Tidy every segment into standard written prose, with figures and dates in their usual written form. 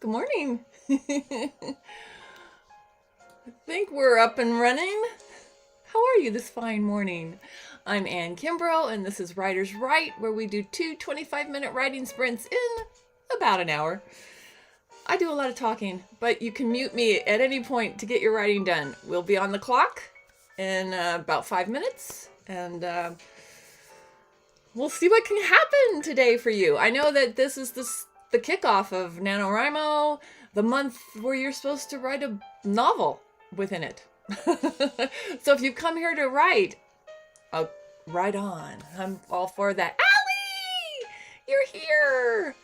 Good morning. I think we're up and running. How are you this fine morning? I'm Ann Kimbrough, and this is Writer's Write, where we do two 25-minute writing sprints in about an hour. I do a lot of talking, but you can mute me at any point to get your writing done. We'll be on the clock in about 5 minutes, and we'll see what can happen today for you. I know that this is the kickoff of NaNoWriMo, the month where you're supposed to write a novel within it. So if you've come here to write, write on. I'm all for that. Allie! You're here!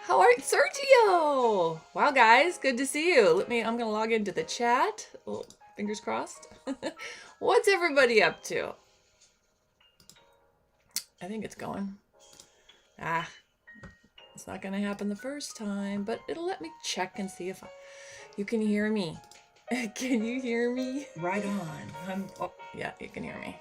How are you? Sergio! Wow, guys, good to see you. I'm gonna log into the chat. Oh, fingers crossed. What's everybody up to? I think it's going. It's not gonna happen the first time, but it'll let me check and see if you can hear me. Can you hear me? Right on. Yeah, you can hear me.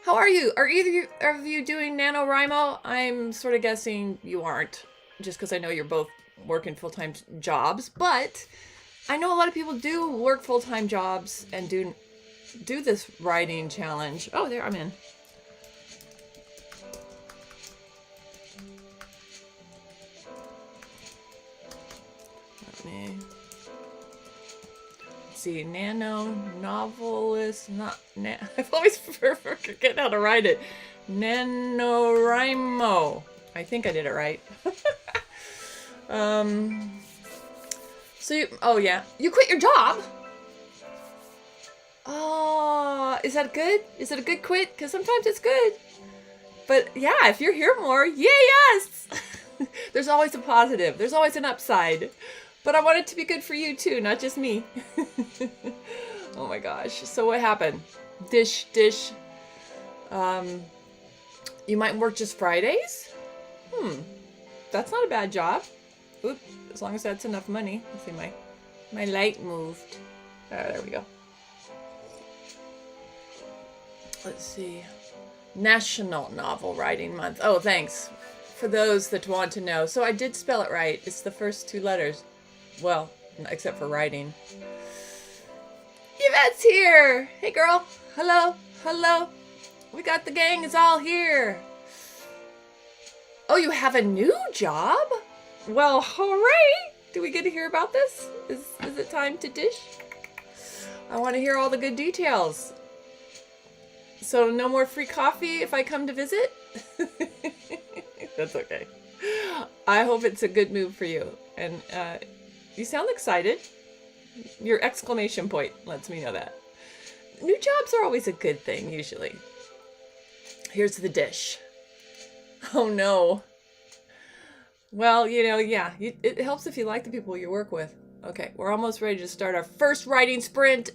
How are you? Are either of you doing NaNoWriMo? I'm sort of guessing you aren't, just because I know you're both working full-time jobs, but I know a lot of people do work full-time jobs and do this writing challenge. Oh, there, I'm in. Let me see. Nano novelist, I've always forget how to write it. NaNoWriMo. I think I did it right. Oh yeah, you quit your job. Oh, is that good? Is it a good quit? Because sometimes it's good. But yeah, if you're here more, yay, yes! There's always a positive. There's always an upside. But I want it to be good for you too, not just me. Oh my gosh. So what happened? Dish. You might work just Fridays? That's not a bad job. Oop, as long as that's enough money. Let's see, my light moved. There we go. Let's see. National Novel Writing Month. Oh, thanks. For those that want to know. So I did spell it right. It's the first two letters. Well, except for writing. Yvette's here. Hey, girl. Hello. We got the gang is all here. Oh, you have a new job? Well, hooray! Do we get to hear about this? Is it time to dish? I want to hear all the good details. So no more free coffee if I come to visit? That's okay. I hope it's a good move for you. And you sound excited. Your exclamation point lets me know that. New jobs are always a good thing, usually. Here's the dish. Oh no. Well, yeah, it helps if you like the people you work with. Okay, we're almost ready to start our first writing sprint.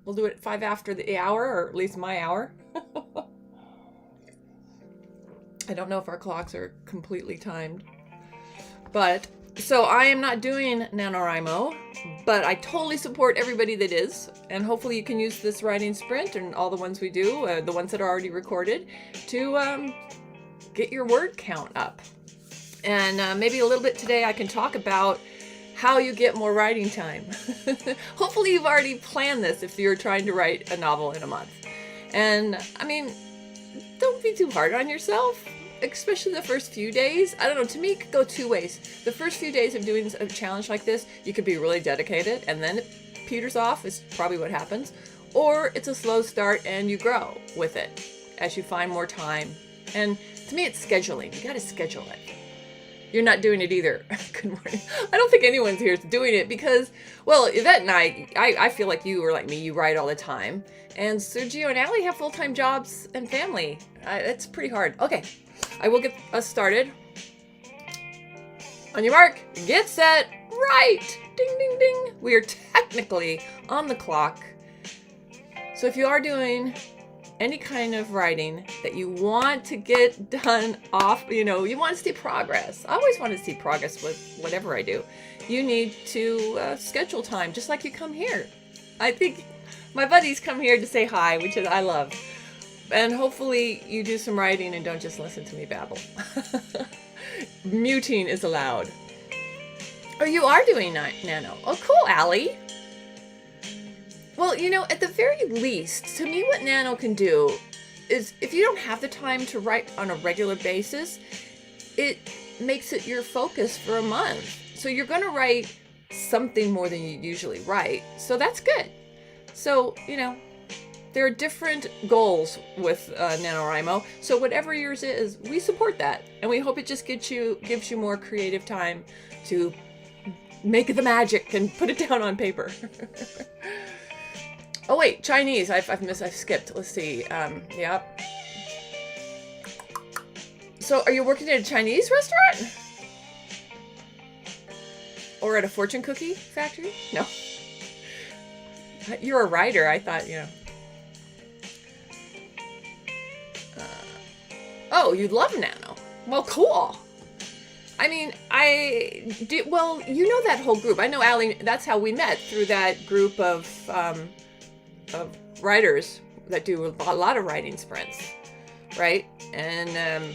We'll do it at 5 after the hour, or at least my hour. I don't know if our clocks are completely timed. But, so I am not doing NaNoWriMo, but I totally support everybody that is. And hopefully you can use this writing sprint and all the ones we do, the ones that are already recorded, to get your word count up. And maybe a little bit today I can talk about how you get more writing time. Hopefully you've already planned this if you're trying to write a novel in a month. And I mean, don't be too hard on yourself, especially the first few days. I don't know, to me it could go two ways. The first few days of doing a challenge like this, you could be really dedicated and then it peters off is probably what happens. Or it's a slow start and you grow with it as you find more time. And to me it's scheduling. You gotta schedule it. You're not doing it either. Good morning. I don't think anyone's here doing it because, well, Yvette and I feel like you are like me. You write all the time. And Sergio and Allie have full-time jobs and family. It's pretty hard. Okay, I will get us started. On your mark, get set, write. Ding, ding, ding. We are technically on the clock. So if you are doing any kind of writing that you want to get done off, you want to see progress. I always want to see progress with whatever I do. You need to schedule time, just like you come here. I think my buddies come here to say hi, which I love. And hopefully you do some writing and don't just listen to me babble. Muting is allowed. Oh, you are doing nano. Oh, cool, Allie. Well, at the very least, to me, what nano can do is if you don't have the time to write on a regular basis, it makes it your focus for a month. So you're going to write something more than you usually write. So that's good. So, there are different goals with NaNoWriMo. So whatever yours is, we support that. And we hope it just gives you more creative time to make the magic and put it down on paper. Oh wait, Chinese. I've skipped. Let's see. Yep. So are you working at a Chinese restaurant? Or at a fortune cookie factory? No. You're a writer. I thought, Oh, you love nano. Well, cool. I mean, I do. Well, that whole group. I know Allie. That's how we met, through that group of writers that do a lot of writing sprints, right? And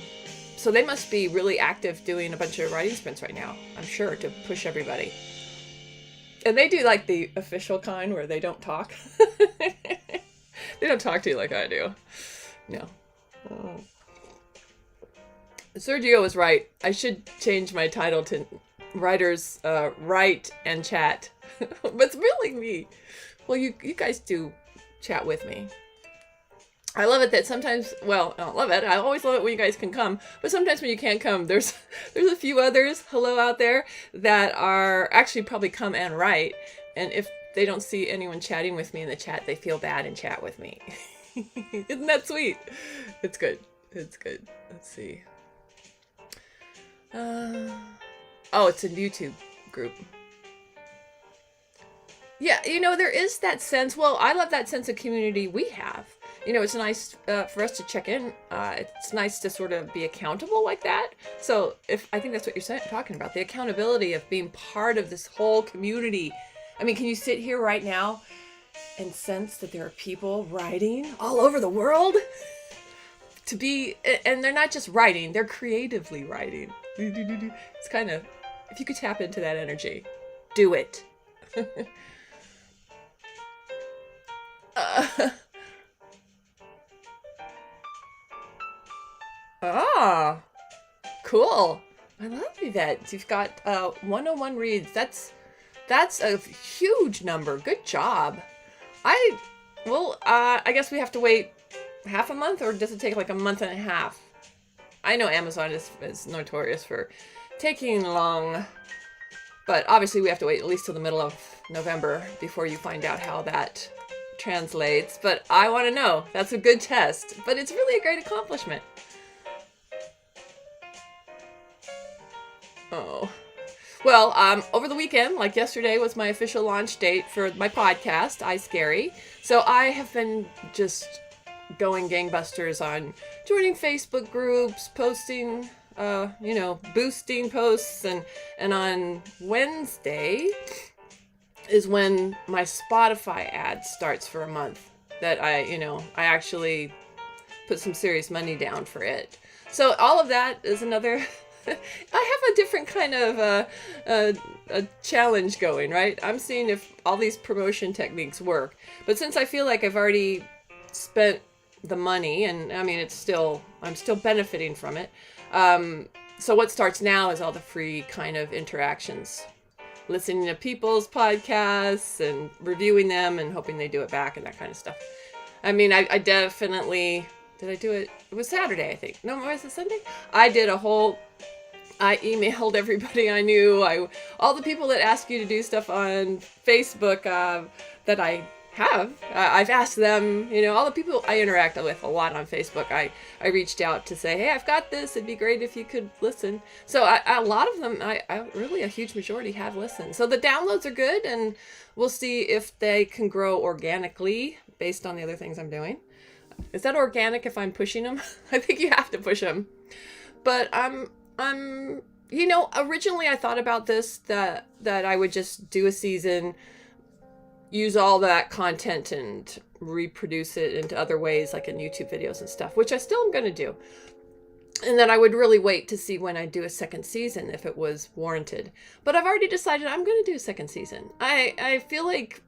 so they must be really active doing a bunch of writing sprints right now, I'm sure, to push everybody. And they do like the official kind where they don't talk. They don't talk to you like I do. No. Oh. Sergio was right. I should change my title to Writers Write and Chat. But it's really me. Well, you guys do chat with me. I love it that sometimes, well, I don't love it. I always love it when you guys can come. But sometimes when you can't come, there's a few others, hello out there, that are actually probably come and write. And if they don't see anyone chatting with me in the chat, they feel bad and chat with me. Isn't that sweet? It's good. It's good. Let's see. Oh, it's a YouTube group. Yeah, there is that sense. Well, I love that sense of community we have. It's nice for us to check in. It's nice to sort of be accountable like that. So I think that's what you're talking about, the accountability of being part of this whole community. I mean, can you sit here right now and sense that there are people writing all over the world? And they're not just writing, they're creatively writing. It's kind of, if you could tap into that energy, do it. Cool. I love that you've got 101 reads. That's a huge number. Good job. I guess we have to wait half a month, or does it take like a month and a half? I know Amazon is notorious for taking long, but obviously we have to wait at least till the middle of November before you find out how that translates. But I want to know. That's a good test, but it's really a great accomplishment. Oh. Well, over the weekend, like yesterday, was my official launch date for my podcast, iScary. So I have been just going gangbusters on joining Facebook groups, posting, boosting posts, and on Wednesday is when my Spotify ad starts for a month. That I actually put some serious money down for it. So all of that is another. I have a different kind of a challenge going, right? I'm seeing if all these promotion techniques work. But since I feel like I've already spent the money, and I mean, I'm still benefiting from it. So what starts now is all the free kind of interactions, listening to people's podcasts and reviewing them and hoping they do it back and that kind of stuff. I mean, I definitely, did I do it? It was Saturday, I think. No, was it Sunday? I emailed everybody I knew. All the people that ask you to do stuff on Facebook that I have. I've asked them, all the people I interact with a lot on Facebook. I reached out to say, hey, I've got this. It'd be great if you could listen. So a lot of them, I really, a huge majority have listened. So the downloads are good, and we'll see if they can grow organically based on the other things I'm doing. Is that organic if I'm pushing them? I think you have to push them. But originally I thought about this, that I would just do a season, use all that content and reproduce it into other ways, like in YouTube videos and stuff, which I still am going to do. And that I would really wait to see when I do a second season if it was warranted. But I've already decided I'm going to do a second season. I feel like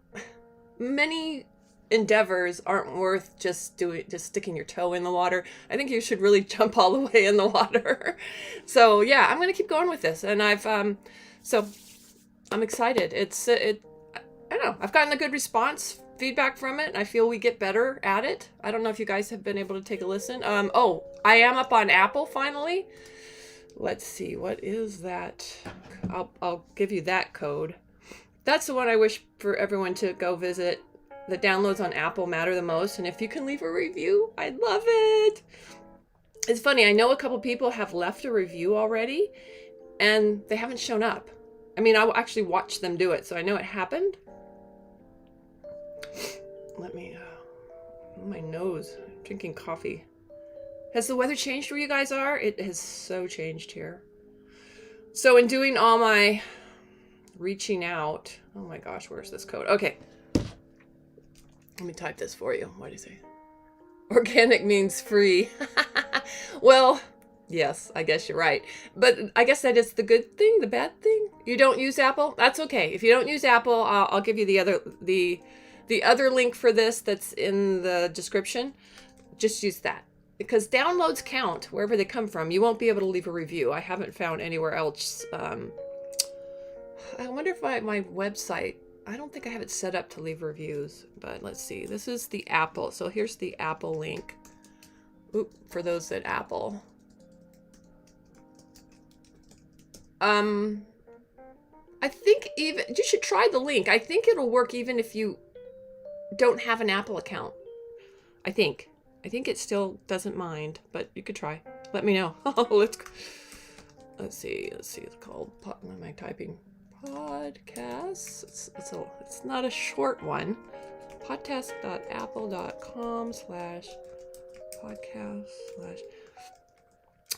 many endeavors aren't worth just sticking your toe in the water. I think you should really jump all the way in the water. So yeah, I'm going to keep going with this. And so I'm excited. I don't know. I've gotten a good response, feedback from it. I feel we get better at it. I don't know if you guys have been able to take a listen. Oh, I am up on Apple finally. Let's see. What is that? I'll give you that code. That's the one I wish for everyone to go visit. The downloads on Apple matter the most. And if you can leave a review, I'd love it. It's funny. I know a couple people have left a review already and they haven't shown up. I mean, I actually watched them do it, so I know it happened. Let me, my nose, drinking coffee. Has the weather changed where you guys are? It has so changed here. So in doing all my reaching out, oh my gosh, where's this code? Okay. Let me type this for you. What do you say? Organic means free. Well, yes, I guess you're right. But I guess that is the good thing, the bad thing. You don't use Apple? That's okay. If you don't use Apple, I'll give you the other link for this that's in the description. Just use that. Because downloads count wherever they come from. You won't be able to leave a review. I haven't found anywhere else. I wonder if my website, I don't think I have it set up to leave reviews. But let's see. This is the Apple. So here's the Apple link. Oop, for those at Apple. I think even, you should try the link. I think it'll work even if you don't have an Apple account. I think it still doesn't mind, but you could try. Let me know. Let's see. It's called, what am I typing? Podcasts. It's not a short one. podcast.apple.com/podcast/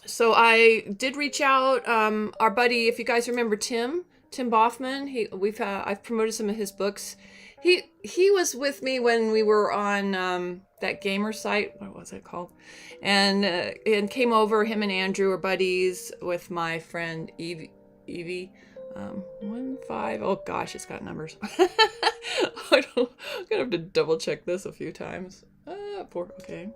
So I did reach out. Our buddy, if you guys remember Tim Boffman, I've promoted some of his books. He was with me when we were on that gamer site. What was it called? And came over. Him and Andrew are buddies with my friend Evie. 15. Oh gosh, it's got numbers. I'm gonna have to double check this a few times. 4. Okay.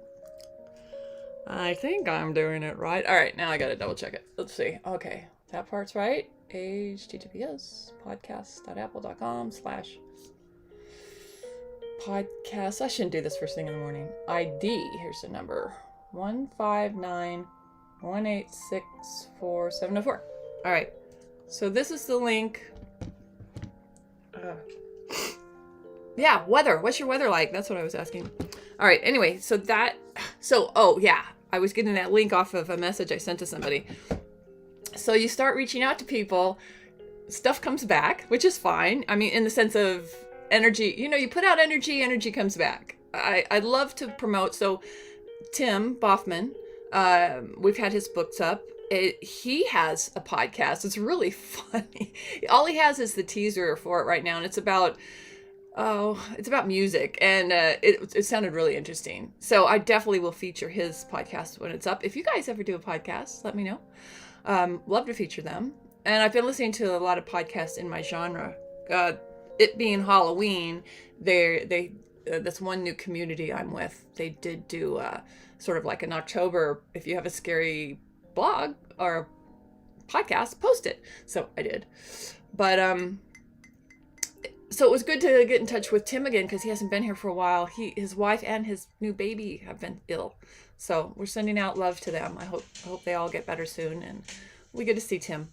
I think I'm doing it right. All right, now I gotta double check it. Let's see. Okay, that part's right. https podcast.apple.com/podcast. I shouldn't do this first thing in the morning. ID, here's the number. 159186470. All right, so this is the link. Yeah, weather. What's your weather like? That's what I was asking. All right, anyway, oh yeah, I was getting that link off of a message I sent to somebody. So you start reaching out to people, stuff comes back, which is fine. I mean, in the sense of energy, you put out energy comes back. I'd love to promote. So Tim Boffman, we've had his books up. He has a podcast. It's really funny. All he has is the teaser for it right now, and it's about music, and it sounded really interesting. So I definitely will feature his podcast when it's up. If you guys ever do a podcast, let me know. Love to feature them. And I've been listening to a lot of podcasts in my genre. It being Halloween, that's one new community I'm with. They did do sort of like an October, if you have a scary blog or podcast, post it. So I did. But so it was good to get in touch with Tim again because he hasn't been here for a while. His wife and his new baby have been ill. So we're sending out love to them. I hope they all get better soon and we get to see Tim.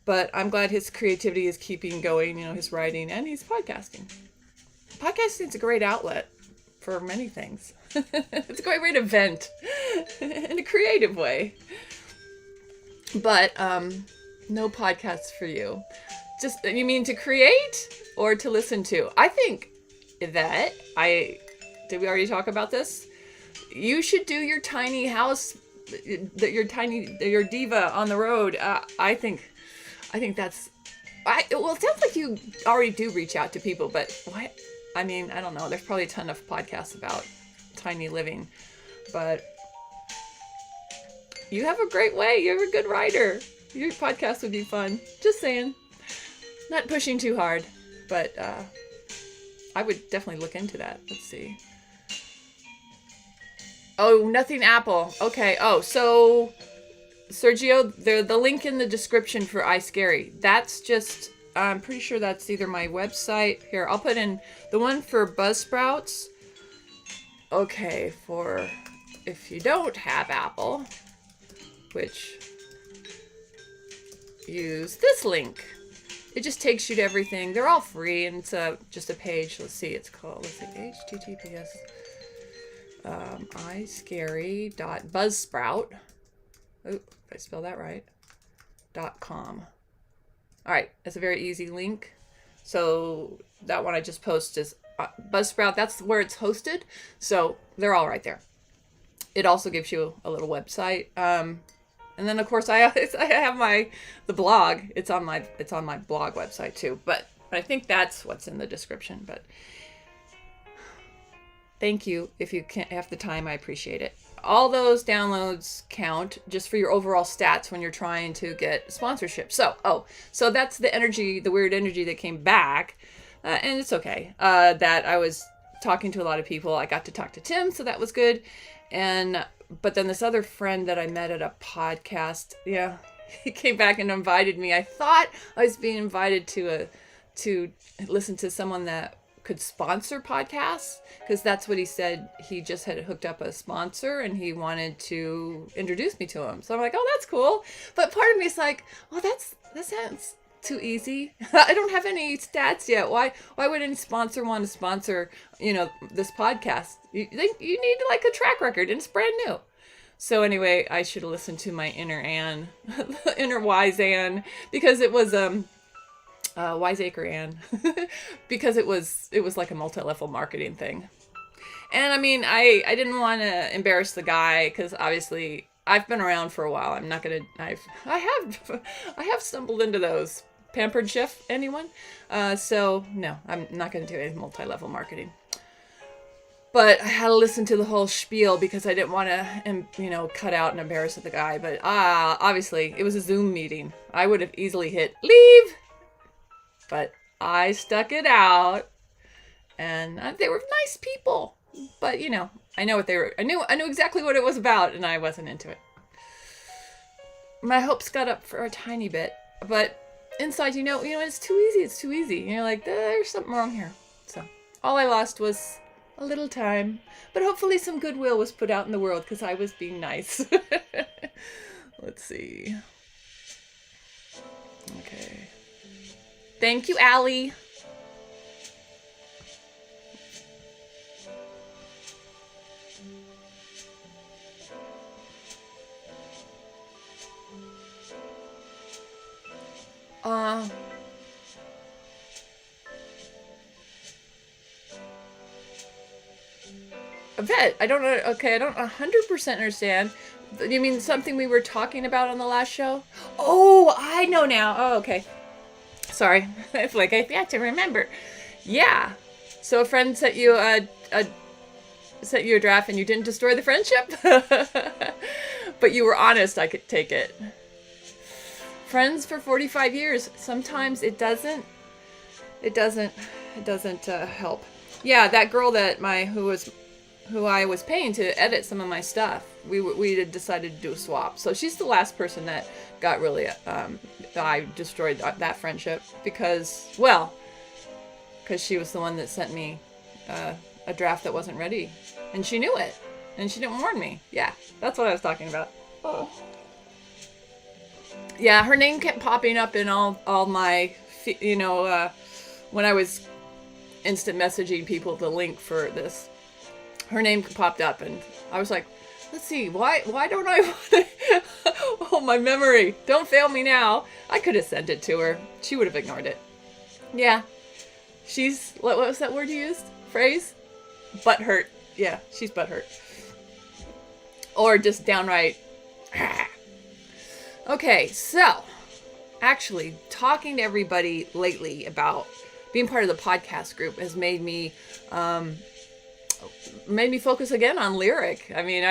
But I'm glad his creativity is keeping going, his writing and his podcasting. Podcasting is a great outlet for many things. It's a great way to vent in a creative way. But no podcasts for you. Just, you mean to create or to listen to? I think that did we already talk about this? You should do your tiny house, your diva on the road. I think that's, well, it sounds like you already do reach out to people, but what? I mean, I don't know. There's probably a ton of podcasts about tiny living, but You have a great way. You're a good writer. Your podcast would be fun. Just saying. Not pushing too hard, but I would definitely look into that. Let's see. Oh, nothing Apple. Okay. Oh, so Sergio, the link in the description for iScary. That's just, I'm pretty sure that's either my website. Here, I'll put in the one for Buzzsprouts. Okay, for if you don't have Apple, which use this link. It just takes you to everything. They're all free, and it's just a page. Let's see, it's called, let's see, https iScary.buzzsprout. Oh, if I spell that right. .com. All right, it's a very easy link. So that one I just posted is Buzzsprout. That's where it's hosted. So they're all right there. It also gives you a little website. And then of course I have the blog. It's on my blog website too. But I think that's what's in the description. But thank you. If you can't have the time, I appreciate it. All those downloads count just for your overall stats when you're trying to get sponsorship. So that's the energy, the weird energy that came back. And it's okay. That I was talking to a lot of people. I got to talk to Tim, so that was good. But then this other friend that I met at a podcast, yeah, he came back and invited me. I thought I was being invited to listen to someone that could sponsor podcasts, because that's what he said. He just had hooked up a sponsor and he wanted to introduce me to him. So I'm like, oh, that's cool. But part of me is like, well, that sounds too easy. I don't have any stats yet. Why would any sponsor want to sponsor, this podcast? You need like a track record, and it's brand new. So anyway, I should have listened to my inner Anne, inner wise Anne, because it was wiseacre Anne, because it was like a multi-level marketing thing. And I mean, I didn't want to embarrass the guy, because obviously I've been around for a while. I'm not gonna. I have stumbled into those. Pampered Chef, anyone? So no, I'm not gonna do any multi-level marketing. But I had to listen to the whole spiel because I didn't want to, cut out and embarrass the guy. But obviously it was a Zoom meeting. I would have easily hit leave, but I stuck it out, and they were nice people. But I know what they were. I knew exactly what it was about, and I wasn't into it. My hopes got up for a tiny bit, but inside, it's too easy. It's too easy. And you're like, there's something wrong here. So all I lost was a little time, but hopefully some goodwill was put out in the world because I was being nice. Let's see. Okay. Thank you, Allie. A vet. I don't know. Okay, I don't 100% understand. You mean something we were talking about on the last show? Oh, I know now. Oh, okay. Sorry. It's like I have to remember. Yeah. So a friend sent you a draft and you didn't destroy the friendship? But you were honest, I could take it. Friends for 45 years. Sometimes it doesn't help. Yeah, that girl who I was paying to edit some of my stuff, we had decided to do a swap. So she's the last person that got really, I destroyed that friendship because she was the one that sent me a draft that wasn't ready. And she knew it. And she didn't warn me. Yeah, that's what I was talking about. Oh. Yeah, her name kept popping up in all my, when I was instant messaging people the link for this. Her name popped up, and I was like, let's see, why don't I want to... Oh, my memory. Don't fail me now. I could have sent it to her. She would have ignored it. Yeah. She's... What was that word you used? Phrase? Butthurt. Yeah, she's butthurt. Or just downright... Okay, so... Actually, talking to everybody lately about being part of the podcast group has made me... made me focus again on lyric. I mean,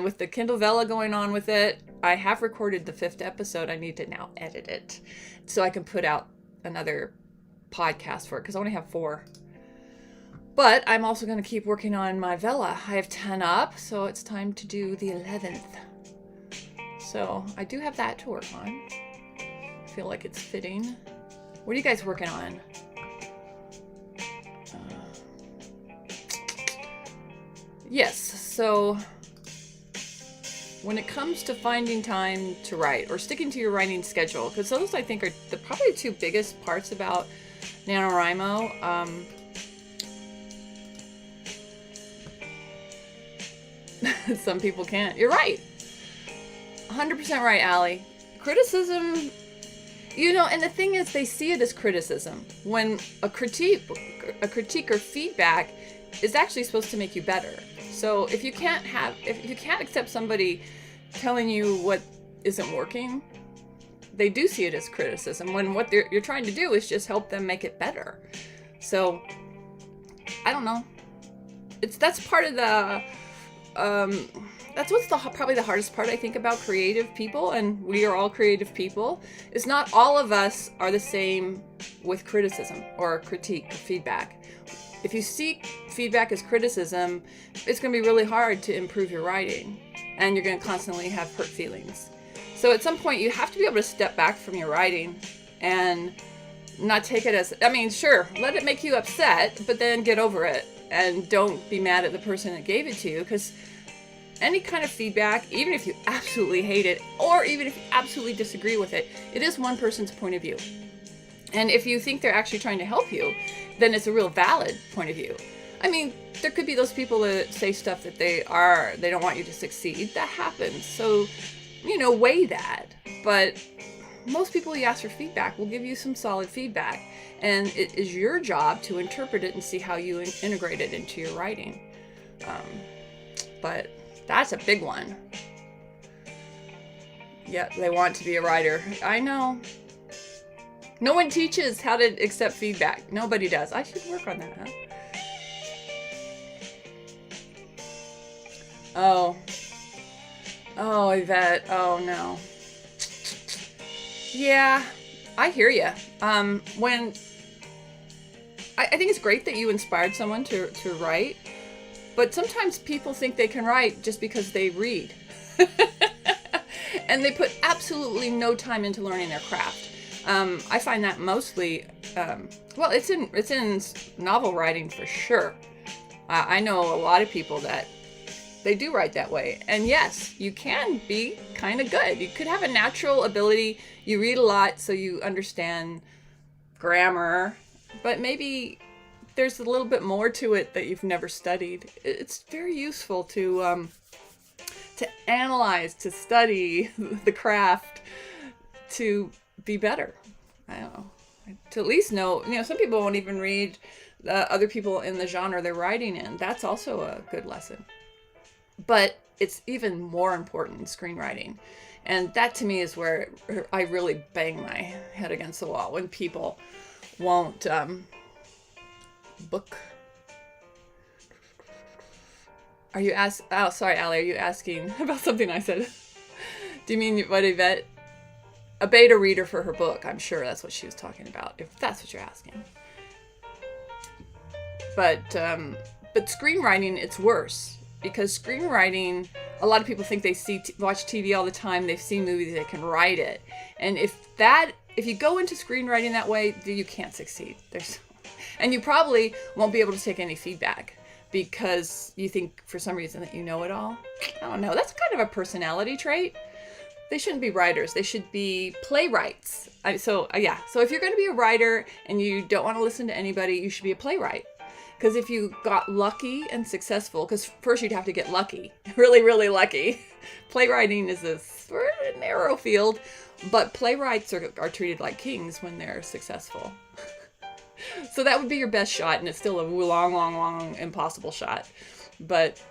with the Kindle Vella going on with it, I have recorded the 5th episode. I need to now edit it so I can put out another podcast for it, because I only have 4. But I'm also going to keep working on my Vella. I have 10 up, so it's time to do the 11th. So I do have that to work on. I feel like it's fitting. What are you guys working on? Yes, so when it comes to finding time to write or sticking to your writing schedule, because those I think are probably the 2 biggest parts about NaNoWriMo. Some people can't. You're right. 100% right, Allie. Criticism, and the thing is, they see it as criticism, when a critique or feedback is actually supposed to make you better. So if you can't accept somebody telling you what isn't working, they do see it as criticism, when what you're trying to do is just help them make it better. So I don't know. That's part of the that's what's probably the hardest part, I think, about creative people, and we are all creative people, is not all of us are the same with criticism or critique or feedback. If you see feedback as criticism, it's going to be really hard to improve your writing, and you're going to constantly have hurt feelings. So at some point, you have to be able to step back from your writing and not take it as, sure, let it make you upset, but then get over it, and don't be mad at the person that gave it to you, because any kind of feedback, even if you absolutely hate it, or even if you absolutely disagree with it, it is one person's point of view. And if you think they're actually trying to help you, then it's a real valid point of view. There could be those people that say stuff that they don't want you to succeed. That happens. So, weigh that. But most people you ask for feedback will give you some solid feedback. And it is your job to interpret it and see how you integrate it into your writing. But that's a big one. Yeah, they want to be a writer. I know. No one teaches how to accept feedback. Nobody does. I should work on that, huh? Oh, Yvette. Oh, no. Yeah, I hear you. When I think it's great that you inspired someone to write, but sometimes people think they can write just because they read. And they put absolutely no time into learning their craft. I find that mostly, it's in novel writing for sure. I know a lot of people that they do write that way. And yes, you can be kind of good. You could have a natural ability. You read a lot, so you understand grammar, but maybe there's a little bit more to it that you've never studied. It's very useful to analyze, to study the craft, to be better. I don't know. To at least know, some people won't even read other people in the genre they're writing in. That's also a good lesson. But it's even more important in screenwriting. And that to me is where I really bang my head against the wall, when people won't book. Are you sorry, Allie, are you asking about something I said? Do you mean what, Yvette? A beta reader for her book. I'm sure that's what she was talking about, if that's what you're asking. But screenwriting, it's worse. Because screenwriting, a lot of people think they watch TV all the time, they've seen movies, they can write it. And if you go into screenwriting that way, you can't succeed. And you probably won't be able to take any feedback, because you think for some reason that you know it all. I don't know. That's kind of a personality trait. They shouldn't be writers. They should be playwrights. So if you're going to be a writer and you don't want to listen to anybody, you should be a playwright. Because if you got lucky and successful, because first you'd have to get lucky, really, really lucky. Playwriting is a narrow field, but playwrights are treated like kings when they're successful. So that would be your best shot, and it's still a long, long, long impossible shot. But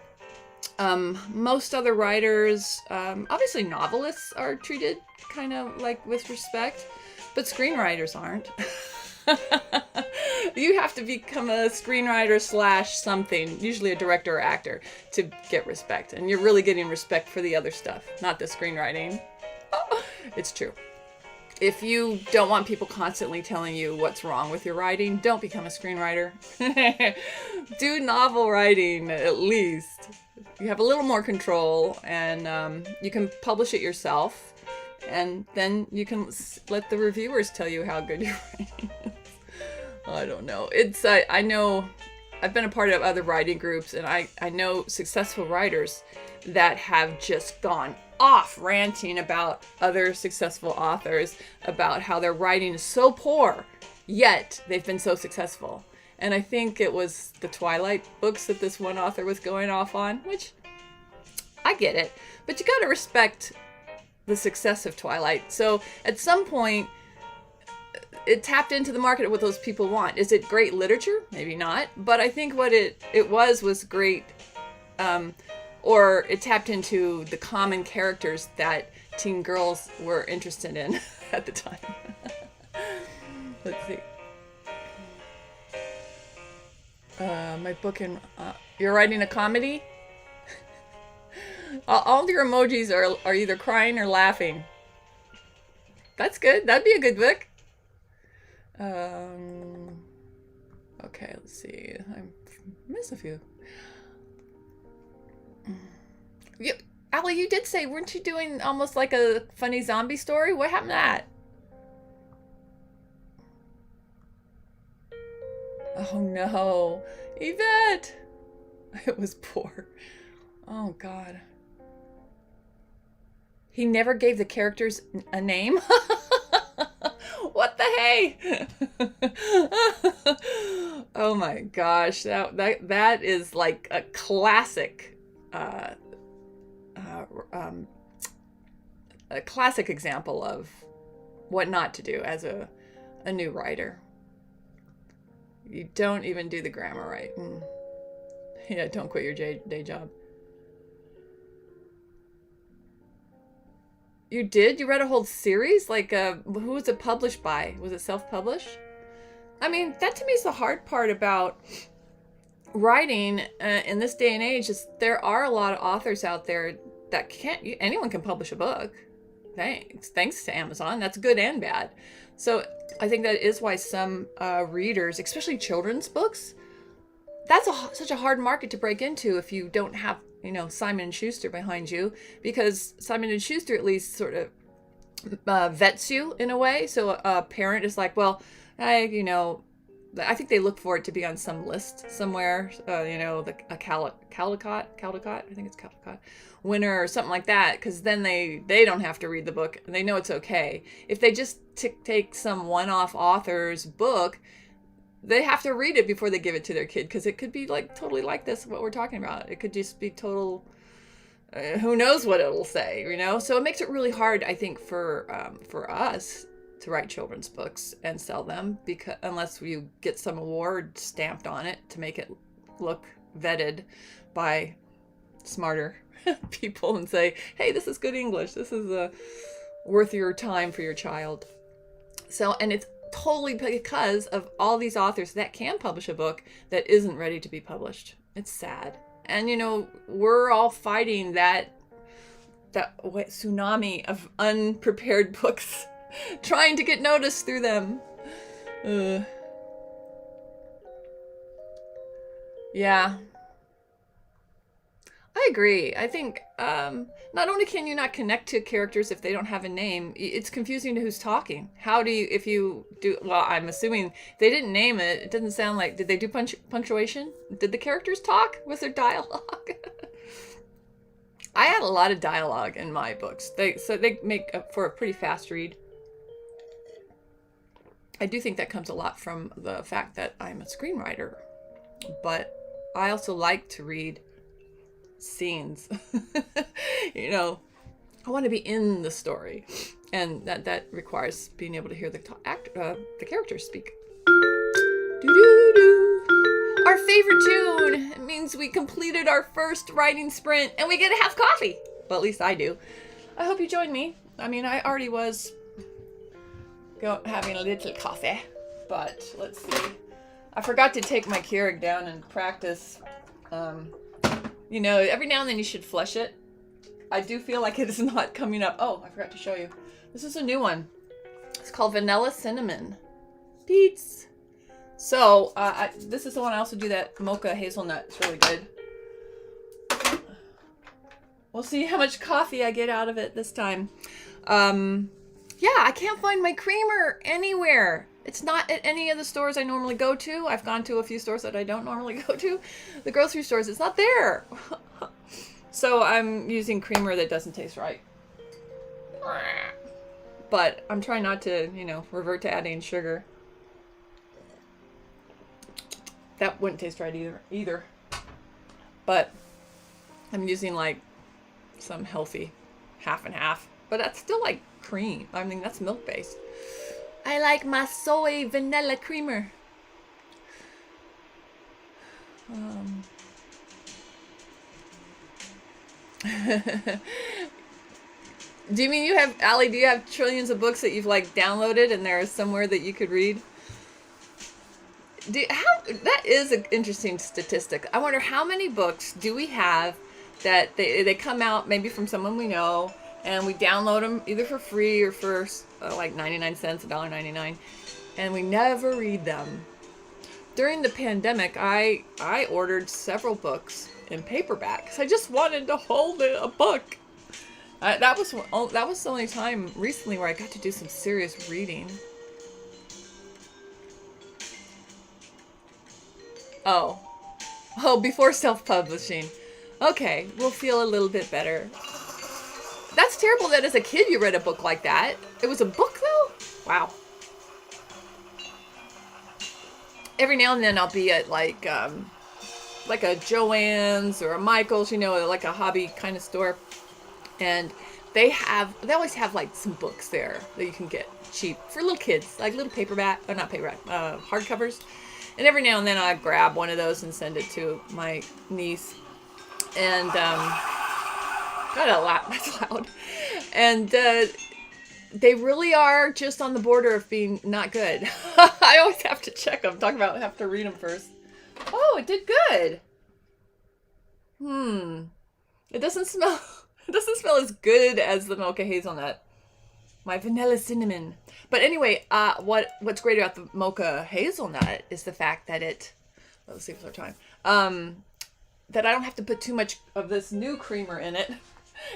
most other writers, obviously novelists are treated kind of like with respect, but screenwriters aren't. You have to become a screenwriter / something, usually a director or actor, to get respect. And you're really getting respect for the other stuff, not the screenwriting. It's true. If you don't want people constantly telling you what's wrong with your writing, don't become a screenwriter. Do novel writing, at least. You have a little more control, and you can publish it yourself, and then you can let the reviewers tell you how good your writing is. I don't know. I know I've been a part of other writing groups, and I know successful writers that have just gone off ranting about other successful authors, about how their writing is so poor, yet they've been so successful. And I think it was the Twilight books that this one author was going off on, which I get it, but you got to respect the success of Twilight. So at some point, it tapped into the market of what those people want. Is it great literature? Maybe not, but I think what it was great, or it tapped into the common characters that teen girls were interested in at the time. Let's see. My book you're writing a comedy? All your emojis are either crying or laughing. That's good. That'd be a good book. Okay, let's see. I missed a few. Allie, you did say, weren't you doing almost like a funny zombie story? What happened to that? Oh no, Yvette! It was poor. Oh God. He never gave the characters a name? What the hey? Oh my gosh, that is like a classic example of what not to do as a new writer. You don't even do the grammar right. Yeah, don't quit your day job. You did? You read a whole series? Like, who was it published by? Was it self-published? I mean, that to me is the hard part about writing in this day and age. Is there are a lot of authors out there that anyone can publish a book. Thanks to Amazon. That's good and bad. So I think that is why some readers, especially children's books, that's such a hard market to break into if you don't have, Simon & Schuster behind you, because Simon & Schuster at least sort of vets you in a way. So a parent is like, well, I think they look for it to be on some list somewhere, a Caldecott, I think it's Caldecott, winner or something like that, because then they don't have to read the book and they know it's okay. If they just take some one-off author's book, they have to read it before they give it to their kid, because it could be like totally like this, what we're talking about. It could just be total, who knows what it'll say, So it makes it really hard, I think, for us to write children's books and sell them, because unless you get some award stamped on it to make it look vetted by smarter people and say, hey, this is good English. This is worth your time for your child. So, and it's totally because of all these authors that can publish a book that isn't ready to be published. It's sad. And, we're all fighting that tsunami of unprepared books, trying to get noticed through them. Yeah. I agree. I think not only can you not connect to characters if they don't have a name, it's confusing to who's talking. How do you, if you do, well, I'm assuming they didn't name it. It doesn't sound like, did they do punctuation? Did the characters talk? Was there dialogue? I had a lot of dialogue in my books. They make for a pretty fast read. I do think that comes a lot from the fact that I'm a screenwriter, but I also like to read scenes. I want to be in the story, and that requires being able to hear the characters speak. Doo-doo-doo. Our favorite tune. It means we completed our first writing sprint and we get to have coffee. Well, at least I do. I hope you join me. I mean, I already was having a little coffee, but let's see. I forgot to take my Keurig down and practice. You know, every now and then you should flush it. I do feel like it is not coming up. Oh, I forgot to show you. This is a new one. It's called Vanilla Cinnamon Beats. So, this is the one I also do that mocha hazelnut. It's really good. We'll see how much coffee I get out of it this time. Yeah, I can't find my creamer anywhere. It's not at any of the stores I normally go to. I've gone to a few stores that I don't normally go to. The grocery stores, it's not there. So I'm using creamer that doesn't taste right. But I'm trying not to, you know, revert to adding sugar. That wouldn't taste right either. But I'm using like some healthy half and half. But that's still like cream. I mean, that's milk based. I like my soy vanilla creamer. Do you mean you have, Allie, do you have trillions of books that you've like downloaded and there's somewhere that you could read? That is an interesting statistic. I wonder how many books do we have that they come out maybe from someone we know and we download them either for free or for like 99 cents, $1.99, and we never read them. During the pandemic, I ordered several books in paperback because I just wanted to hold a book. That was the only time recently where I got to do some serious reading. Oh, before self-publishing. Okay, we'll feel a little bit better. That's terrible that as a kid you read a book like that. It was a book though? Wow. Every now and then I'll be at like a Joann's or a Michael's, you know, like a hobby kind of store. And they always have like some books there that you can get cheap for little kids, like little hardcovers. And every now and then I grab one of those and send it to my niece. And, got a lot, that's loud. And, they really are just on the border of being not good. I always have to check them. Have to read them first. Oh, it did good. It doesn't smell as good as the mocha hazelnut. My vanilla cinnamon. But anyway, what's great about the mocha hazelnut is the fact that let's see if there's time. That I don't have to put too much of this new creamer in it.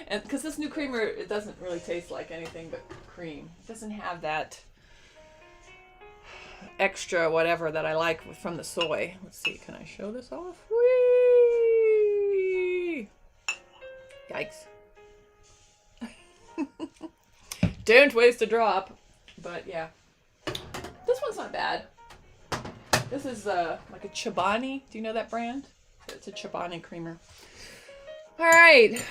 And because this new creamer, it doesn't really taste like anything but cream. It doesn't have that extra whatever that I like from the soy. Let's see, can I show this off? Whee! Yikes. Don't waste a drop. But yeah, this one's not bad. This is like a Chobani. Do you know that brand? It's a Chobani creamer. All right.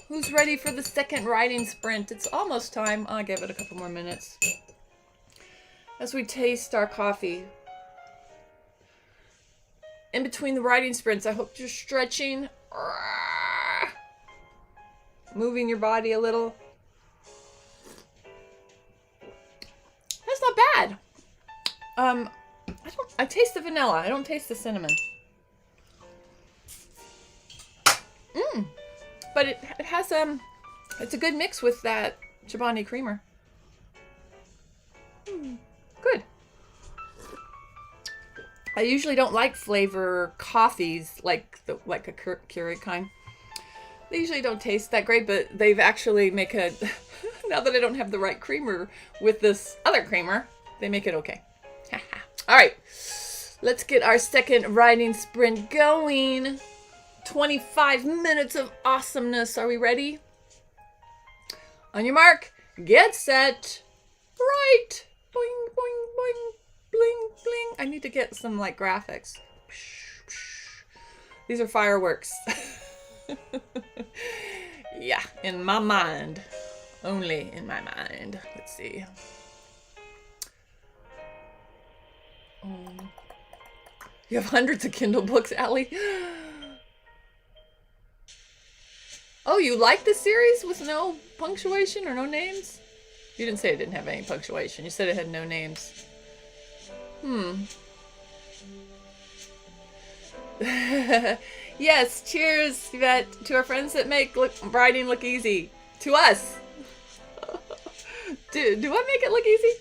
Who's ready for the second writing sprint? It's almost time. I'll give it a couple more minutes. As we taste our coffee. In between the writing sprints, I hope you're stretching. Moving your body a little. That's not bad. I taste the vanilla. I don't taste the cinnamon. But it has it's a good mix with that Chobani creamer. Good. I usually don't like flavor coffees like a Keurig kind. They usually don't taste that great, but they've actually make a now that I don't have the right creamer with this other creamer, they make it okay. All right. Let's get our second writing sprint going. 25 minutes of awesomeness. Are we ready? On your mark, get set, write. Boing, boing, boing, bling, bling. I need to get some like graphics. These are fireworks. Yeah, in my mind. Only in my mind. Let's see. You have hundreds of Kindle books, Allie. Oh, you like the series with no punctuation or no names? You didn't say it didn't have any punctuation. You said it had no names. Yes, cheers, Yvette, to our friends that make writing look easy. To us. Do I make it look easy?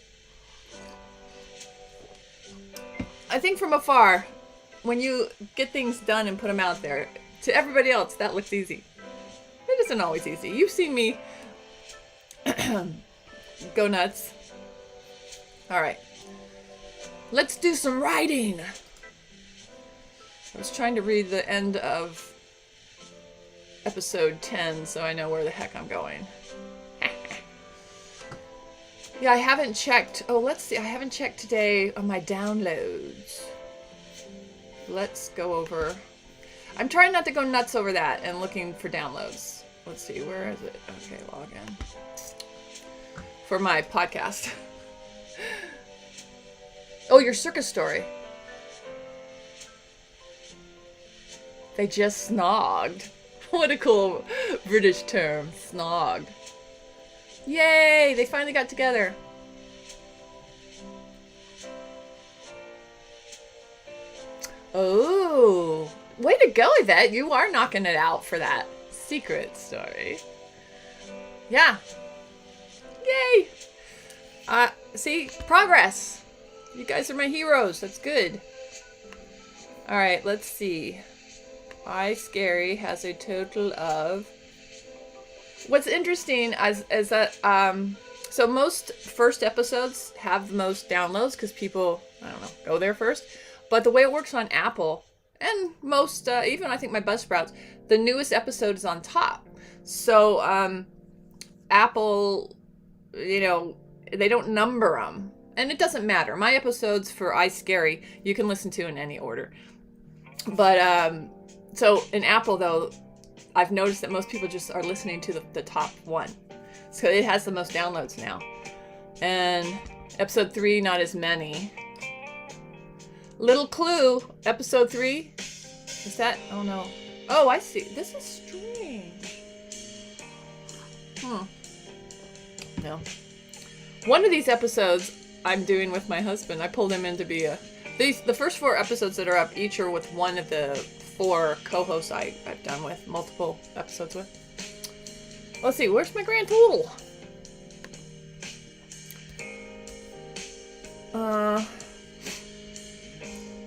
I think from afar, when you get things done and put them out there, to everybody else, that looks easy. It isn't always easy. You've seen me go nuts. All right. Let's do some writing. I was trying to read the end of episode 10 so I know where the heck I'm going. Yeah, I haven't checked. Oh, let's see. I haven't checked today on my downloads. Let's go over. I'm trying not to go nuts over that and looking for downloads. Let's see. Where is it? Okay, log in. For my podcast. Oh, your circus story. They just snogged. What a cool British term. Snogged. Yay! They finally got together. Oh, way to go, Yvette. You are knocking it out for that secret story. Yeah. Yay! See? Progress. You guys are my heroes. That's good. Alright, let's see. iScary has a total of... What's interesting is that, so most first episodes have the most downloads because people, I don't know, go there first. But the way it works on Apple, and most, even I think my Buzzsprouts, the newest episode is on top. So, Apple, you know, they don't number them. And it doesn't matter. My episodes for iScary, you can listen to in any order. But, so in Apple, though, I've noticed that most people just are listening to the top one. So it has the most downloads now. And episode 3, not as many. Little clue, episode 3. Is that? Oh no. Oh, I see. This is strange. No. One of these episodes I'm doing with my husband. I pulled him in to be the first 4 episodes that are up, each are with one of the 4 co-hosts I've done with, multiple episodes with. Let's see, where's my grand total?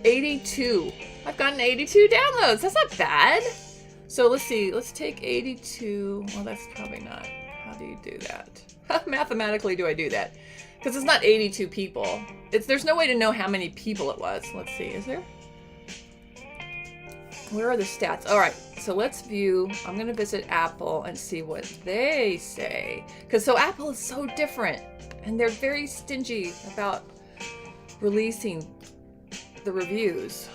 82. I've gotten 82 downloads. That's not bad. So let's see. Let's take 82. Well, that's probably not. How do you do that? How mathematically do I do that? Because it's not 82 people. There's no way to know how many people it was. Let's see. Is there? Where are the stats? All right. So let's view. I'm going to visit Apple and see what they say. Because so Apple is so different. And they're very stingy about releasing the reviews.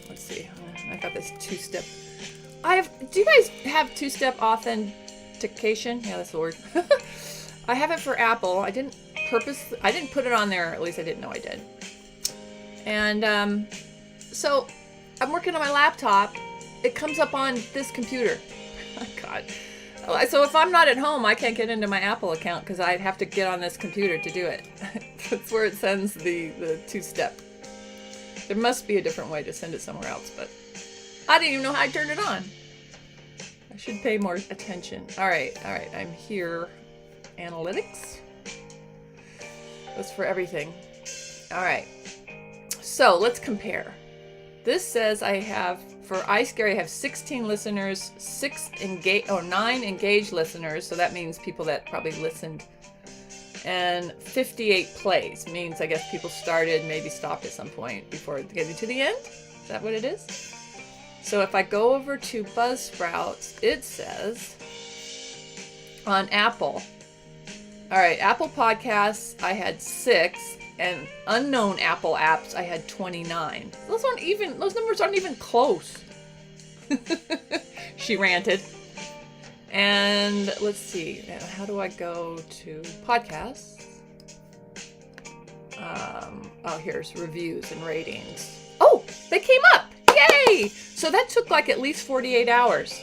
Let's see. I got this 2-step. Do you guys have 2-step authentication? Yeah, that's the word. I have it for Apple. I didn't put it on there. At least I didn't know I did. And so I'm working on my laptop. It comes up on this computer. Oh, God. So if I'm not at home, I can't get into my Apple account because I have to get on this computer to do it. That's where it sends the 2-step. There must be a different way to send it somewhere else, but I didn't even know how I turned it on. I should pay more attention. All right. I'm here. Analytics. That's for everything. All right. So let's compare. This says I have, for iScary, I have 16 listeners, 9 engaged listeners. So that means people that probably listened. And 58 plays means I guess people started, maybe stopped at some point before getting to the end. Is that what it is? So if I go over to Buzzsprouts, it says on Apple. All right, Apple Podcasts, I had 6, and unknown Apple apps, I had 29. Those numbers aren't even close. She ranted. And let's see, how do I go to podcasts? Oh, here's reviews and ratings. Oh, they came up. Yay! So that took like at least 48 hours.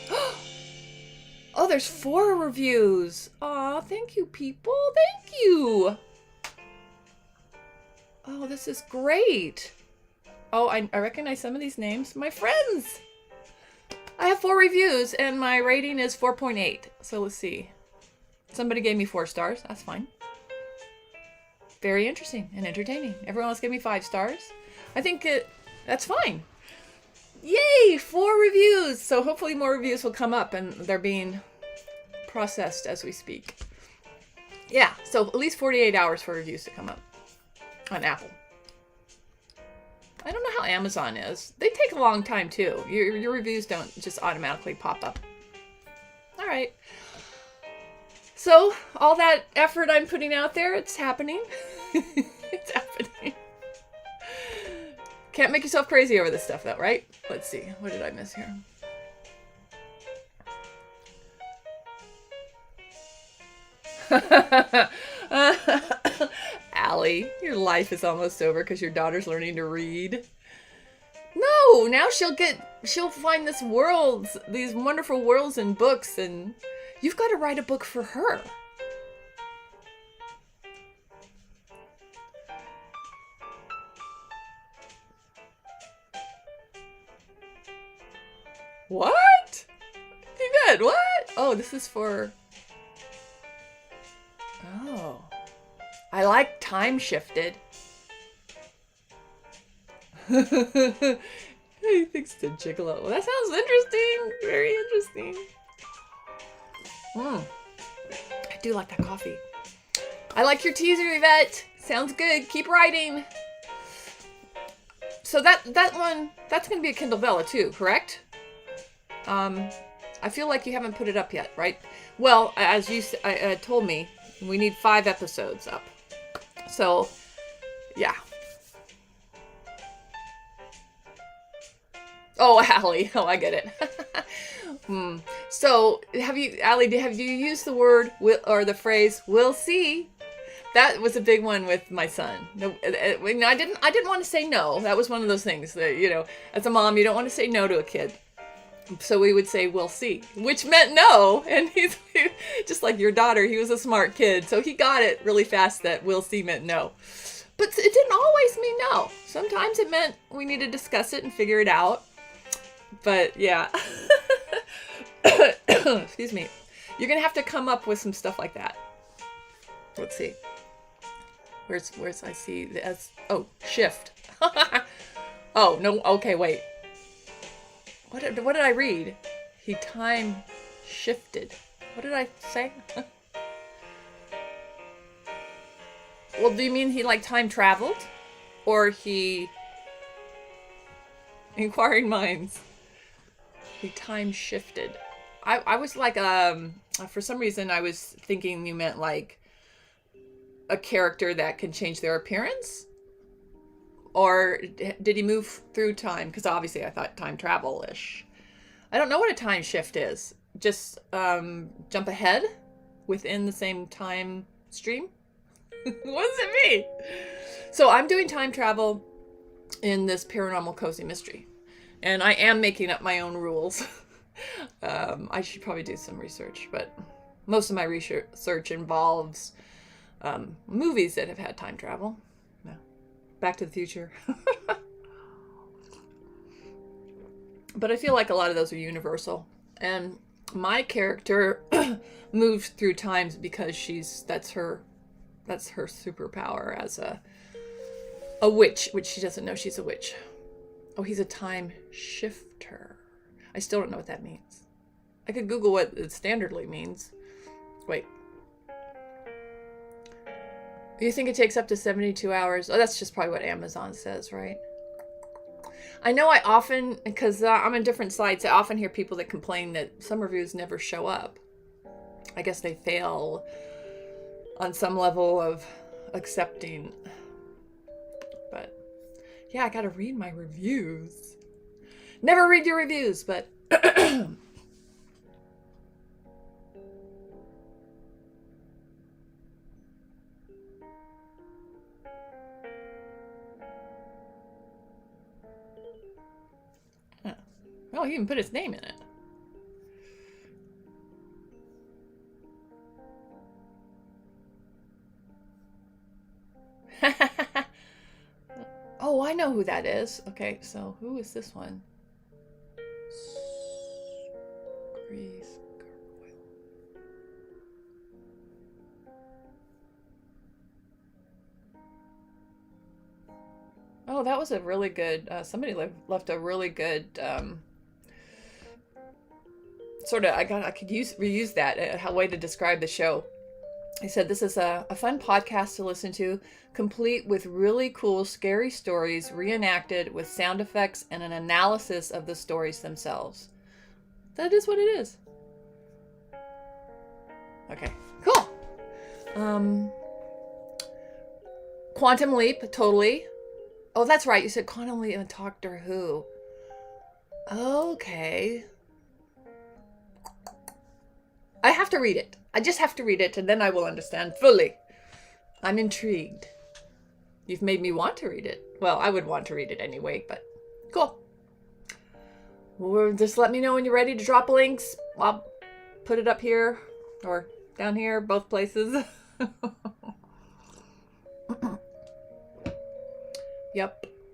Oh, there's 4 reviews. Aw, thank you, people. Thank you. Oh, this is great. Oh, I recognize some of these names. My friends! I have 4 reviews and my rating is 4.8. So let's see. Somebody gave me 4 stars. That's fine. Very interesting and entertaining. Everyone else gave me 5 stars. I think that's fine. Yay! 4 reviews! So hopefully more reviews will come up and they're being processed as we speak. Yeah, so at least 48 hours for reviews to come up on Apple. I don't know how Amazon is. They take a long time too. Your reviews don't just automatically pop up. All right. So all that effort I'm putting out there, it's happening. It's happening. Can't make yourself crazy over this stuff though, right? Let's see. What did I miss here? Allie, your life is almost over because your daughter's learning to read. No, now she'll find these wonderful worlds in books, and you've got to write a book for her. What? Yvette, what? Oh, this is for... Oh. I like time shifted. He thinks the gigolo. Well, that sounds interesting. Very interesting. I do like that coffee. I like your teaser, Yvette. Sounds good. Keep writing. So that one, that's going to be a Kindle Vella too, correct? I feel like you haven't put it up yet, right? Well, as you told me, we need 5 episodes up. So, yeah. Oh, Allie. Oh, I get it. So, Allie, have you used the word or the phrase "we'll see"? That was a big one with my son. No, I didn't want to say no. That was one of those things that, as a mom, you don't want to say no to a kid. So we would say, "we'll see," which meant no. And he's just like your daughter. He was a smart kid. So he got it really fast that "we'll see" meant no. But it didn't always mean no. Sometimes it meant we need to discuss it and figure it out. But yeah. Excuse me. You're going to have to come up with some stuff like that. Let's see. Where's I see the S? Oh, shift. Oh, no. Okay, wait. What did I read? He time shifted. What did I say? Well, do you mean he time traveled? Or he... Inquiring minds. He time shifted. I was for some reason I was thinking you meant a character that can change their appearance? Or did he move through time? Because obviously I thought time travel-ish. I don't know what a time shift is. Just jump ahead within the same time stream? What does it mean? So I'm doing time travel in this paranormal cozy mystery. And I am making up my own rules. I should probably do some research, but most of my research involves movies that have had time travel. Back to the Future. But I feel like a lot of those are universal. And my character moves through times because that's her superpower as a witch, which she doesn't know she's a witch. Oh, he's a time shifter. I still don't know what that means. I could Google what it standardly means. Wait. You think it takes up to 72 hours? Oh, that's just probably what Amazon says, right? I know I often, because I'm on different sites, I often hear people that complain that some reviews never show up. I guess they fail on some level of accepting. But, yeah, I gotta read my reviews. Never read your reviews, but... Oh, he even put his name in it. Oh, I know who that is. Okay, so who is this one? Grease gargoyle. Oh, that was a really good, somebody left a really good, sort of, I could reuse that, a way to describe the show. He said, this is a fun podcast to listen to, complete with really cool, scary stories reenacted with sound effects and an analysis of the stories themselves. That is what it is. Okay, cool. Quantum Leap, totally. Oh, that's right. You said Quantum Leap and Doctor Who. Okay. I have to read it. I just have to read it and then I will understand fully. I'm intrigued. You've made me want to read it. Well, I would want to read it anyway, but cool. Well, just let me know when you're ready to drop links. I'll put it up here or down here, both places.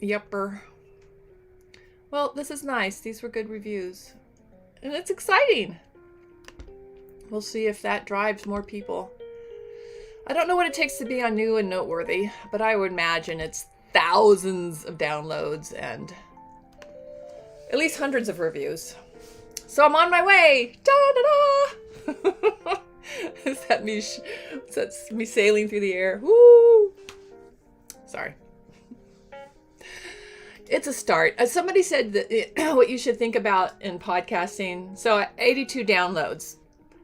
Yepper. Well, this is nice. These were good reviews. And it's exciting. We'll see if that drives more people. I don't know what it takes to be on New and Noteworthy, but I would imagine it's thousands of downloads and at least hundreds of reviews. So I'm on my way. Da-da-da! Is that me? That's me sailing through the air. Woo! Sorry. It's a start. Somebody said that what you should think about in podcasting. So 82 downloads.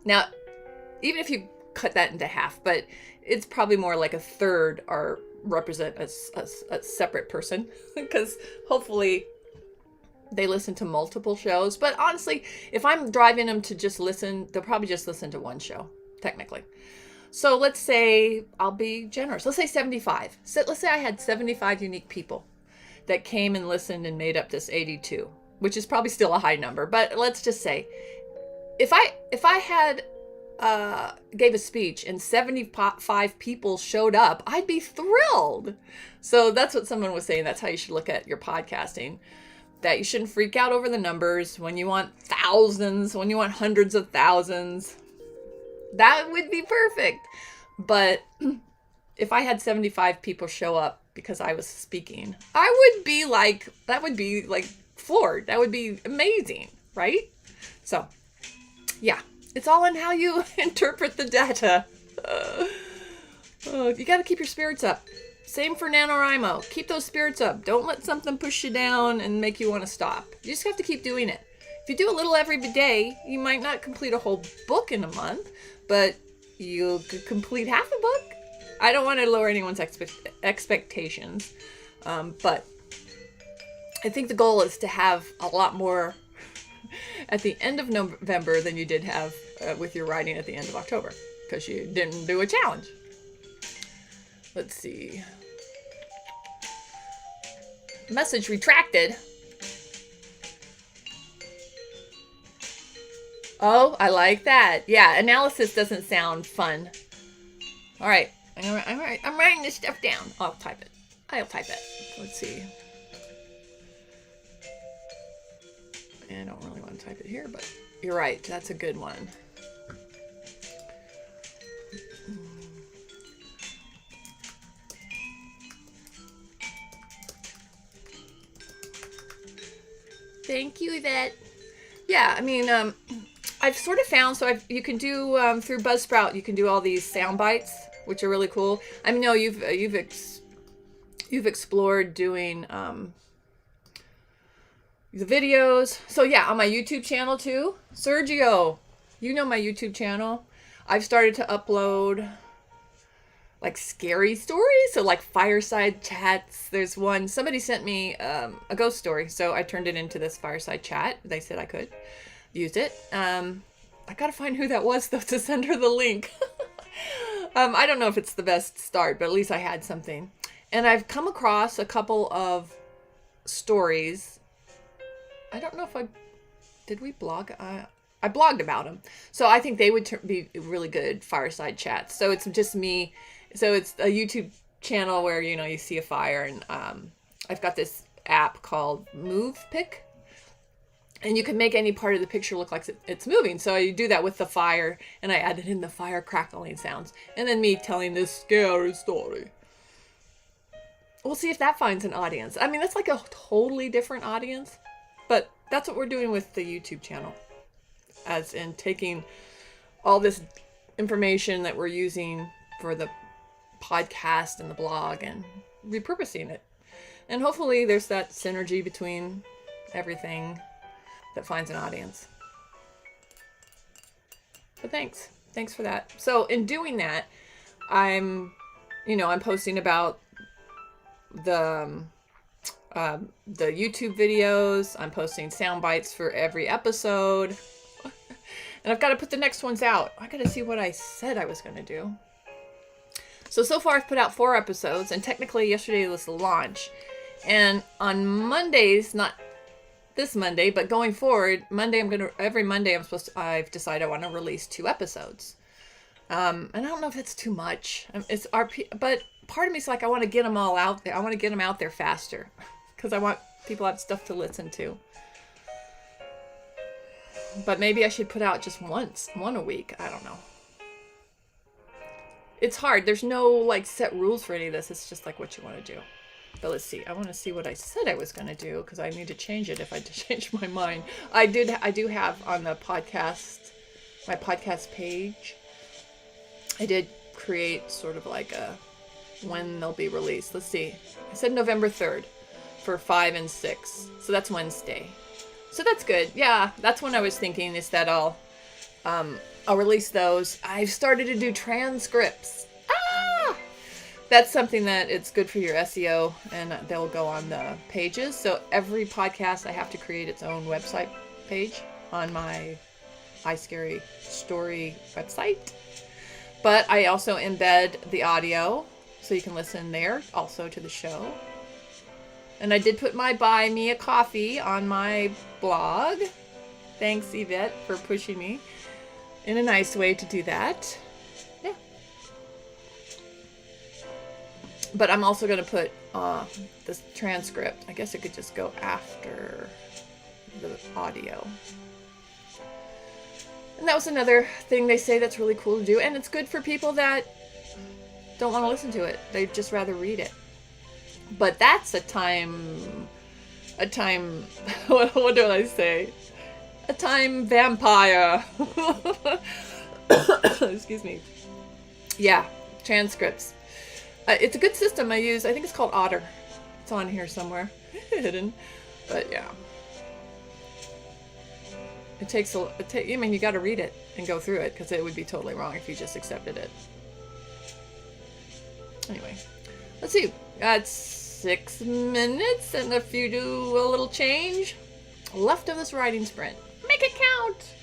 Now, even if you cut that into half, but it's probably more like a third are represent a separate person because hopefully they listen to multiple shows. But honestly, if I'm driving them to just listen, they'll probably just listen to one show, technically. So let's say, I'll be generous. Let's say 75. So let's say I had 75 unique people that came and listened and made up this 82, which is probably still a high number. But let's just say, if I had gave a speech and 75 people showed up, I'd be thrilled. So that's what someone was saying. That's how you should look at your podcasting. That you shouldn't freak out over the numbers when you want thousands, when you want hundreds of thousands. That would be perfect. But if I had 75 people show up because I was speaking, I would be like, that would be like floored. That would be amazing, right? So, yeah, it's all in how you interpret the data. You got to keep your spirits up. Same for NaNoWriMo. Keep those spirits up. Don't let something push you down and make you want to stop. You just have to keep doing it. If you do a little every day, you might not complete a whole book in a month, but you could complete half a book. I don't want to lower anyone's expectations, but I think the goal is to have a lot more at the end of November than you did have with your writing at the end of October, because you didn't do a challenge. Let's see. Message retracted. Oh, I like that. Yeah, analysis doesn't sound fun. All right. I'm writing this stuff down. I'll type it. Let's see. I don't really want to type it here, but you're right. That's a good one. Thank you, Yvette. Yeah, I mean, I've sort of found, so you can do, through Buzzsprout, you can do all these sound bites, which are really cool. I know you've explored doing the videos. So yeah, on my YouTube channel too. Sergio, you know my YouTube channel. I've started to upload like scary stories, so like fireside chats. There's one, somebody sent me a ghost story, so I turned it into this fireside chat. They said I could use it. I gotta find who that was though to send her the link. I don't know if it's the best start, but at least I had something. And I've come across a couple of stories. I don't know if did we blog? I blogged about them. So I think they would be really good fireside chats. So it's just me. So it's a YouTube channel where, you see a fire and I've got this app called MovePic, and you can make any part of the picture look like it's moving. So you do that with the fire, and I added in the fire crackling sounds, and then me telling this scary story. We'll see if that finds an audience. I mean, that's like a totally different audience, but that's what we're doing with the YouTube channel, as in taking all this information that we're using for the podcast and the blog and repurposing it. And hopefully there's that synergy between everything that finds an audience. But thanks for that. So in doing that, I'm posting about the YouTube videos. I'm posting sound bites for every episode. And I've got to put the next ones out. I got to see what I said I was going to do. So far I've put out 4 episodes, and technically yesterday was the launch. And on Mondays, not this Monday, but going forward, every Monday I've decided I want to release 2 episodes. And I don't know if it's too much. But part of me is like, I want to get them all out there. I want to get them out there faster because I want people to have stuff to listen to. But maybe I should put out just one a week. I don't know. It's hard. There's no like set rules for any of this. It's just like what you want to do. But let's see. I want to see what I said I was going to do because I need to change it if I change my mind. I do have on the podcast, my podcast page, I did create sort of like a when they'll be released. Let's see. I said November 3rd for 5 and 6. So that's Wednesday. So that's good. Yeah, that's when I was thinking is that I'll release those. I've started to do transcripts. That's something that it's good for your SEO, and they'll go on the pages. So every podcast I have to create its own website page on my iScary Story website. But I also embed the audio so you can listen there also to the show. And I did put my Buy Me a Coffee on my blog. Thanks, Yvette, for pushing me in a nice way to do that. Yeah. But I'm also going to put this transcript. I guess it could just go after the audio. And that was another thing they say that's really cool to do. And it's good for people that don't want to listen to it. They'd just rather read it. But that's a time, what do I say? A time vampire. Excuse me. Yeah, transcripts. It's a good system I use. I think it's called Otter. It's on here somewhere. Hidden. But yeah. I mean, you got to read it and go through it because it would be totally wrong if you just accepted it. Anyway, let's see. Got 6 minutes, and if you do a little change left of this writing sprint, make it count.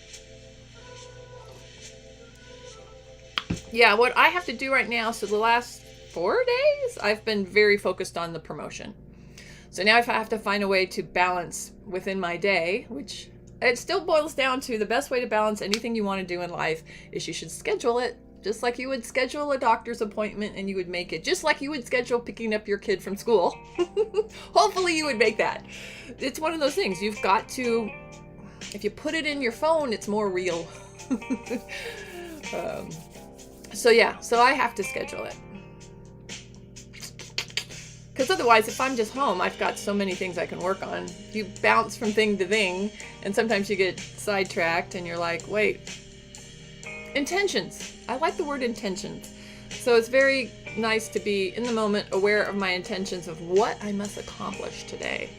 Yeah, what I have to do right now, so the last 4 days, I've been very focused on the promotion. So now if I have to find a way to balance within my day, which it still boils down to the best way to balance anything you want to do in life is you should schedule it. Just like you would schedule a doctor's appointment and you would make it. Just like you would schedule picking up your kid from school. Hopefully you would make that. It's one of those things. You've got to, if you put it in your phone, it's more real. So I have to schedule it. Because otherwise, if I'm just home, I've got so many things I can work on. You bounce from thing to thing, and sometimes you get sidetracked and you're like, wait. Intentions. I like the word intentions. So it's very nice to be in the moment, aware of my intentions of what I must accomplish today.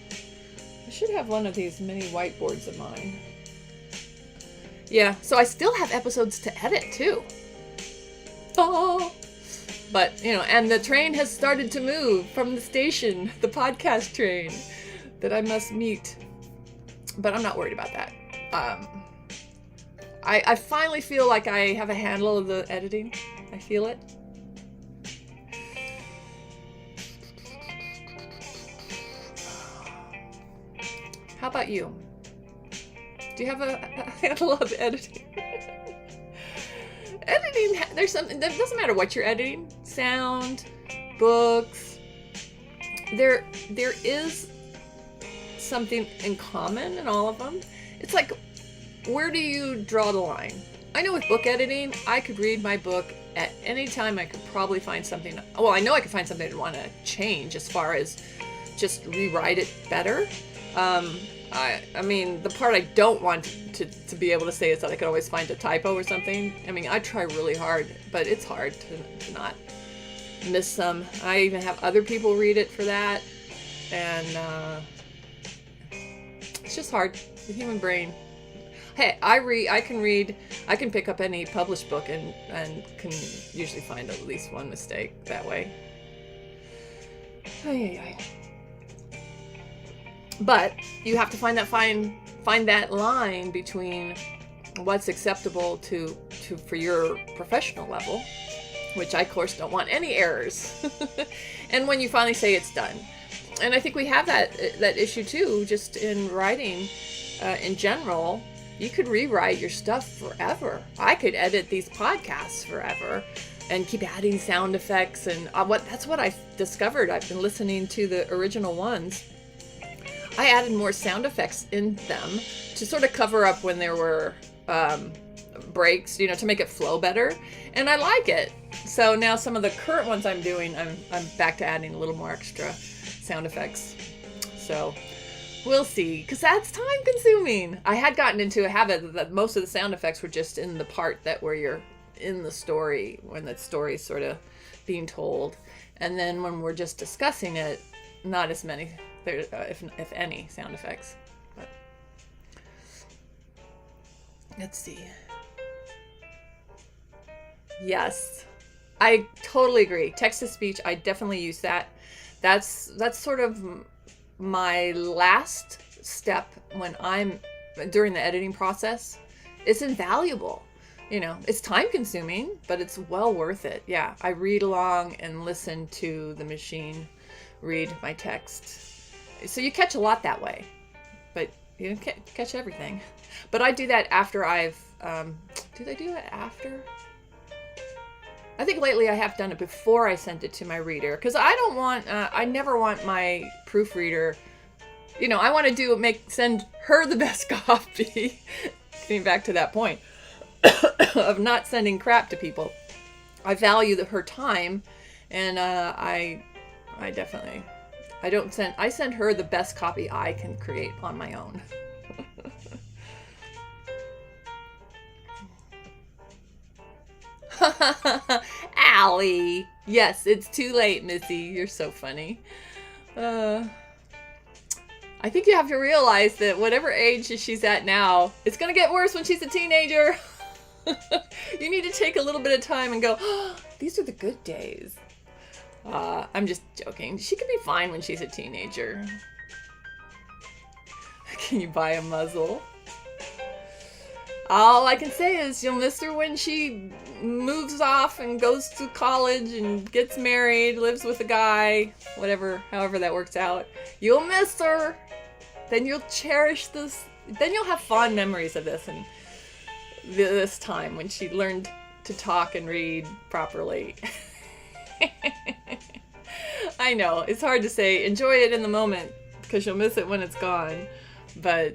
I should have one of these mini whiteboards of mine. Yeah, so I still have episodes to edit too. Oh. But, and the train has started to move from the station, the podcast train that I must meet. But I'm not worried about that. I finally feel like I have a handle of the editing. I feel it. How about you? Do you have a handle of editing? Editing, there's something, it doesn't matter what you're editing. Sound, books, there is something in common in all of them. It's like, where do you draw the line? I know with book editing, I could read my book at any time. I could probably find something. Well, I know I could find something I'd want to change as far as just rewrite it better. I mean, the part I don't want to be able to say is that I could always find a typo or something. I mean, I try really hard, but it's hard to not miss some. I even have other people read it for that, and it's just hard. The human brain. Hey, I can pick up any published book and can usually find at least one mistake that way. But you have to find that line between what's acceptable for your professional level, which I of course don't want any errors, and when you finally say it's done. And I think we have that issue too, just in writing in general. You could rewrite your stuff forever. I could edit these podcasts forever and keep adding sound effects, and that's what I've discovered. I've been listening to the original ones. I added more sound effects in them to sort of cover up when there were breaks, to make it flow better. And I like it. So now some of the current ones I'm doing, I'm back to adding a little more extra sound effects. So we'll see, because that's time consuming. I had gotten into a habit that most of the sound effects were just in the part where you're in the story, when that story's sort of being told. And then when we're just discussing it, not as many, if any, sound effects. But let's see. Yes, I totally agree. Text to speech, I definitely use that. That's sort of my last step when I'm during the editing process. It's invaluable. It's time consuming, but it's well worth it. Yeah, I read along and listen to the machine read my text. So you catch a lot that way, but you don't catch everything. But I do that after I've, did I do it after? I think lately I have done it before I sent it to my reader, because I never want my proofreader, I want to send her the best copy. Getting back to that point of not sending crap to people. I value her time, and I send her the best copy I can create on my own. Allie. Yes, it's too late, Missy. You're so funny. I think you have to realize that whatever age she's at now, it's going to get worse when she's a teenager. You need to take a little bit of time and go, oh, these are the good days. I'm just joking. She could be fine when she's a teenager. Can you buy a muzzle? All I can say is you'll miss her when she moves off and goes to college and gets married, lives with a guy, however that works out. You'll miss her. Then you'll cherish this. Then you'll have fond memories of this and this time when she learned to talk and read properly. I know, it's hard to say enjoy it in the moment because you'll miss it when it's gone, but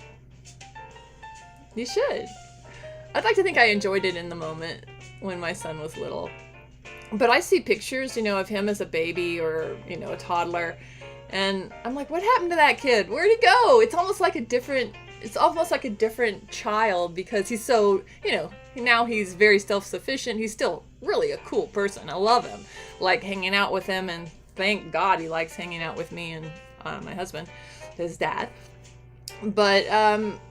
you should. I'd like to think I enjoyed it in the moment when my son was little. But I see pictures, of him as a baby or, a toddler, and I'm like, what happened to that kid? Where'd he go? It's almost like a different child, because he's so, now he's very self-sufficient. He's still really a cool person. I love him. Like hanging out with him, and thank God he likes hanging out with me and my husband, his dad. But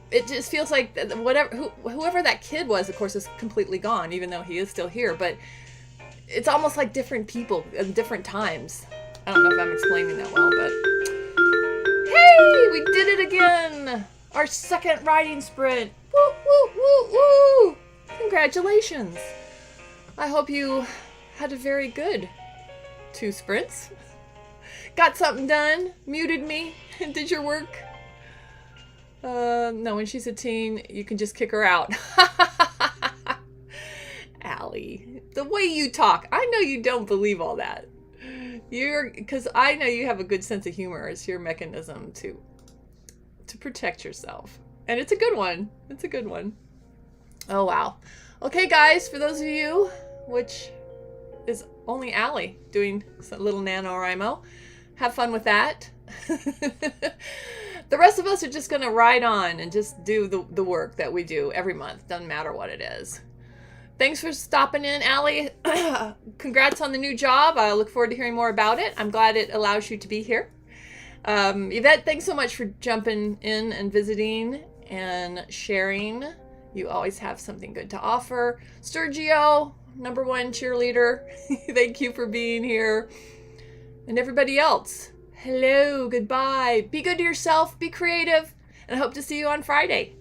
it just feels like whoever that kid was, of course, is completely gone, even though he is still here. But it's almost like different people at different times. I don't know if I'm explaining that well, but hey, we did it again! Our second riding sprint. Woo, woo, woo, woo! Congratulations! I hope you had a very good 2 sprints. Got something done, muted me, did your work. No, when she's a teen, you can just kick her out. Allie, the way you talk, I know you don't believe all that. Because I know you have a good sense of humor. It's your mechanism to protect yourself. And it's a good one. It's a good one. Oh, wow. Okay, guys, for those of you, which is only Allie doing a little NaNoWriMo, have fun with that. The rest of us are just going to ride on and just do the work that we do every month. Doesn't matter what it is. Thanks for stopping in, Allie. Congrats on the new job. I look forward to hearing more about it. I'm glad it allows you to be here. Yvette, thanks so much for jumping in and visiting and sharing. You always have something good to offer. Sergio, #1 cheerleader, thank you for being here. And everybody else, hello, goodbye. Be good to yourself, be creative, and I hope to see you on Friday.